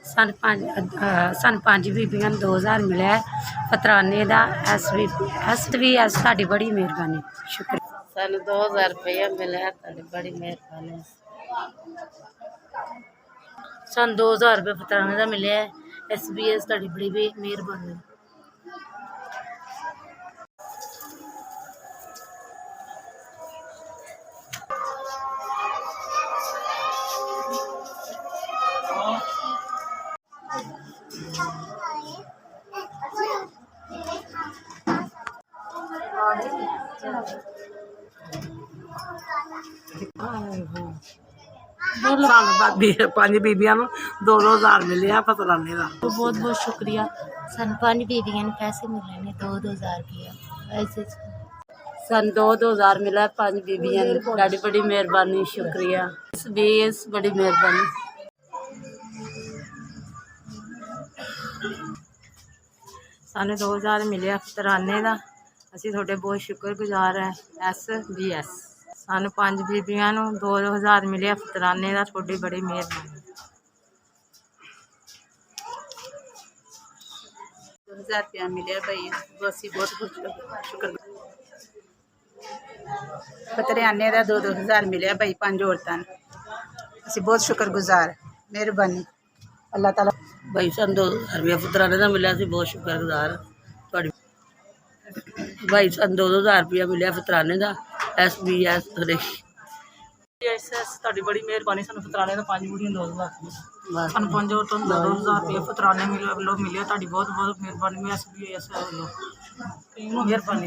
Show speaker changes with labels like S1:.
S1: सन 5 बीबियां 2000 मिले फतराने का। SVS ताड़ी बड़ी मेहरबानी शुक्रिया।
S2: सन 2000 रुपया मिले ताड़ी बड़ी मेहरबानी।
S1: सन 2000 रुपये फतराने का मिले SVS ताड़ी बड़ी भी मेहरबानी।
S3: पांच बीबियां 2000 मिले फतराने का।
S1: बहुत बहुत शुक्रिया।
S4: सन 5 बीबियां पैसे मिले ने 2000 रुपया ऐसे।
S1: सन 2000 मिला 5 बीबियां बड़ी बड़ी मेहरबानी शुक्रिया। SVS बड़ी मेहरबानी। सानू 2000 मिले फतराने का, असी थोड़े बहुत शुक्रगुजार है SVS। सानू 5 बीबियां 2000 मिले फतराने का, थोड़ी बड़ी मेहरबानी।
S2: 2000 रुपया मिले भाई, असी बहुत शुक्र। फतराने का 2000 मिले भाई 5 औरतां, असी बहुत शुक्रगुजार मेहरबानी अल्लाह ताला।
S3: भाई सन 2000 रुपया फतराने का मिले, बहुत शुक्रगुजार भाई। सन 2000 रुपया मिले फतराने का SVS
S5: ताड़ी बड़ी मेहरबानी। सानू फतराने का 5 बूढ़ियां 2000 सानू 5 औरतों 2000 रुपये फतराने मिले ताड़ी बहुत बहुत मेहरबानी। SVS मेहरबानी।